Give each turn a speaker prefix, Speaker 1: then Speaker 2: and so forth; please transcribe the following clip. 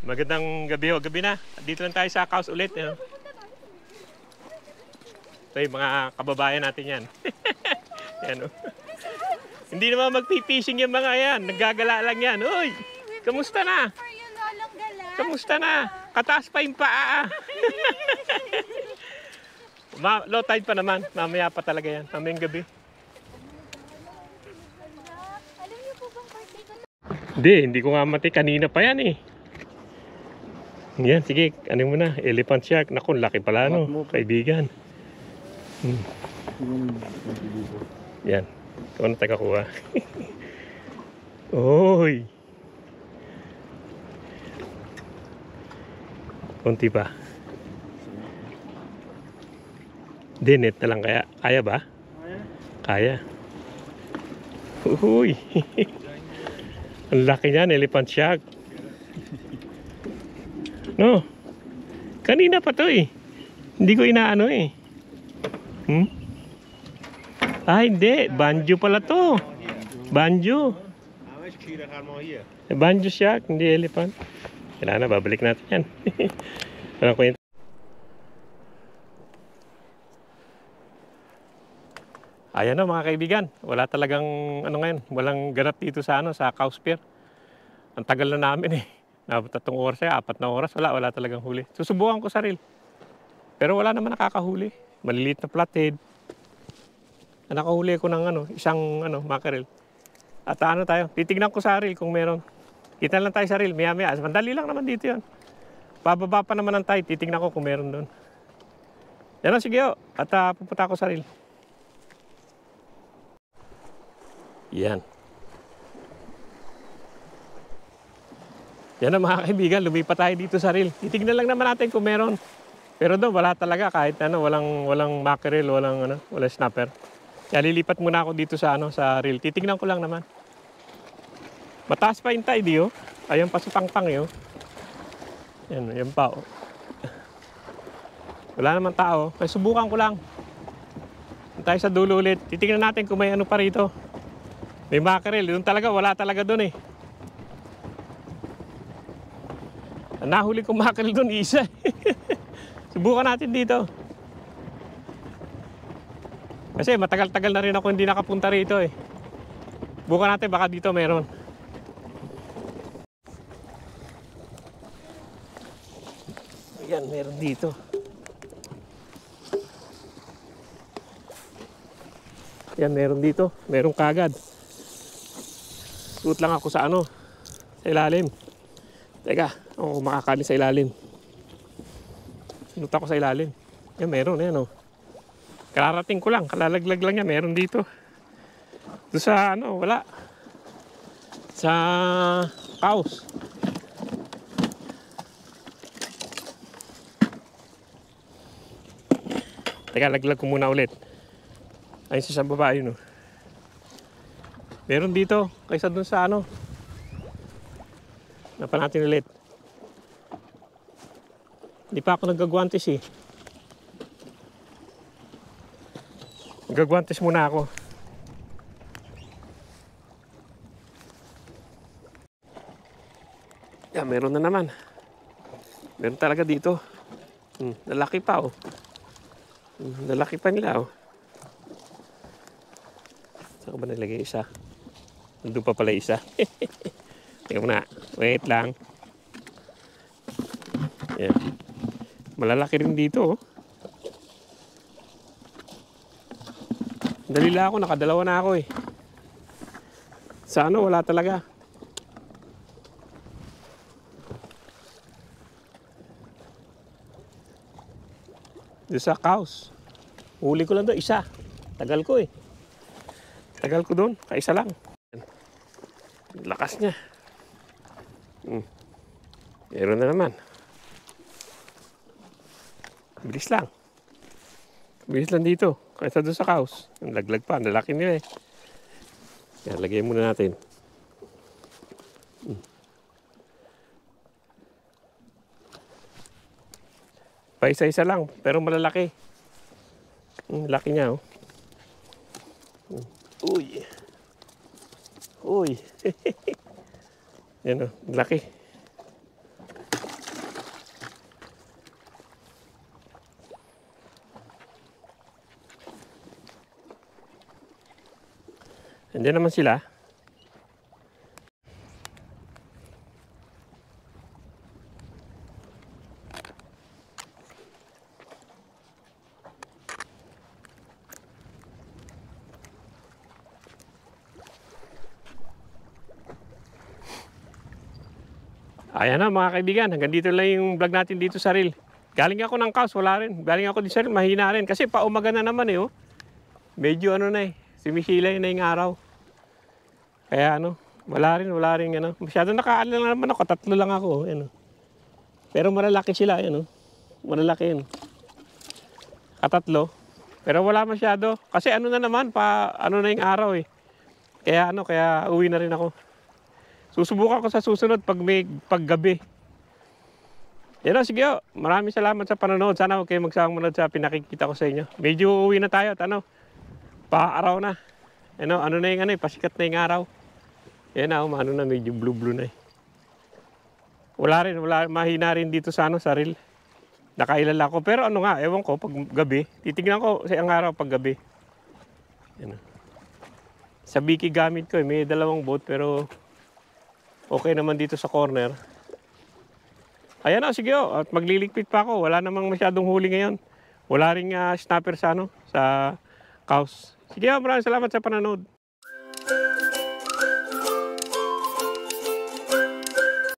Speaker 1: Magandang gabi ho. Gabi na. Dito lang tayo sa house ulit. Ito yung mga kababayan natin yan. Yan, oh. Hindi naman magpipishing yung mga yan. Naggagala lang yan. Uy! Kamusta na? Kamusta na? Kataas pa yung paa. Low tide pa naman. Mamaya pa talaga yan. Mamayang gabi.
Speaker 2: Alam niyo po bang birthday ko?
Speaker 1: Hindi ko nga mati. Kanina pa yan eh. Yan, sige. Ano mo na? Elephant shark. Naku, laki pala no. Kaibigan. Yan. Ikaw na tagakuha. Oy! Kunti pa. Net na lang kaya. Kaya ba? Kaya. Uy! Ang laki niyan, elephant shark. No? Kanina pa to eh. Hindi ko inaano eh. Hindi. Banjo pala to. Banjo. Banjo shark, hindi elephant. Kailangan na, babalik natin yan. Walang kwento. Ayan na mga kaibigan. Wala talagang ano ngayon. Walang ganap dito sa sa Cowsphere. Ang tagal na namin eh. Nabot 3 oras, 4 na oras. Wala talagang huli. Susubukan ko sa reel. Pero wala naman nakakahuli. Maliliit na flathead. Nakahuli ko ng isang mackerel. At tayo, titignan ko sa reel kung meron. Kita lang tayo sa reel, maya-maya. Mandali lang naman dito 'yon. Bababa pa naman ang tide, titignan ko kung meron doon. Yan sige ho. At pupunta ako sa reel. Yan. Yan na mga kaibigan, lumipat tayo dito sa reel. Titignan lang naman natin kung meron. Pero doon wala talaga kahit walang mackerel, walang snapper. Kaya lilipat muna ako dito sa sa reel. Titignan ko lang naman. Mataas pa yung tide, oh. Ayun pa sa pangpang, eh, oh. Yan pa, oh. Wala naman tao. Kaya subukan ko lang. Tayo sa dulo ulit. Titignan natin kung may pa rito. May mackerel. Doon talaga, wala talaga doon, eh. Ang nahuli kong mackerel doon, isa. Subukan natin dito. Kasi matagal-tagal na rin ako hindi nakapunta rito eh. Bukan natin baka dito meron. Ayan, meron dito. Ayan, meron dito. Meron kagad. Suot lang ako sa sa ilalim. Teka, ako makakali sa ilalim. Sinut ako sa ilalim. Ayan, meron. Ayan, oh. Kararating ko lang, kalalaglag lang niya, meron dito. Doon sa wala. Sa cows. Teka, laglag ko muna ulit. Ayun sa baba, yun. Meron dito, kaysa doon sa Napa natin ulit. Hindi pa ako naggagwantes eh. Gagwantes muna ako. Yan, meron na naman. Meron talaga dito. Lalaki pa, oh. Lalaki pa nila, oh. Saan ko ba nilagay isa? Nandun pa pala isa. Tingnan mo na. Wait lang. Yan. Malalaki rin dito, oh. Dalila ako, nakadalawa na ako eh. Sa wala talaga. Doon sa cows. Huli ko lang doon, isa. Tagal ko eh. Tagal ko doon, kaisa lang. Lakas niya. Meron na naman. Bilis lang. Bilis lang dito. Kaysa doon sa cows. Ang laglag pa. Ang lalaki nila eh. Yan, lagay muna natin. Paisa-isa lang. Pero malalaki. Laki niya, oh. Uy. Uy. Yan, oh. Laki. Andiyan naman sila. Ayan na mga kaibigan, hanggang dito lang yung vlog natin dito sa reel. Galing ako ng Caus, wala rin. Galing ako dito sa reel, mahina rin. Kasi paumaga na naman eh, oh. Medyo ano na eh, sumisilay na yung araw. Kaya ano, wala rin ano. Masyado nakaalan lang naman ako, 3 lang ako. Oh, ano. Pero malalaki sila, ano. Malalaki yun. Katatlo. Pero wala masyado. Kasi ano na naman, ano na yung araw eh. Kaya uwi na rin ako. Susubukan ko sa susunod paggabi. Yan o, sige o. Maraming salamat sa panonood. Sana huwag kayo magsawang manood sa pinakikita ko sa inyo. Medyo uwi na tayo at paaraw na. Ano na yung pasikat na yung araw. Yan na, na, medyo blue na eh. Wala, mahina rin dito sa reel. Nakailala ko. Pero ewan ko, pag gabi, titignan ko sa ang araw pag gabi. Yan o. Sa biki gamit ko may 2 boat pero okay naman dito sa corner. Ayan na, sige o. At magliligpit pa ako. Wala namang masyadong huli ngayon. Wala ring snapper sa Caus. Sige o, maraming salamat sa panonood.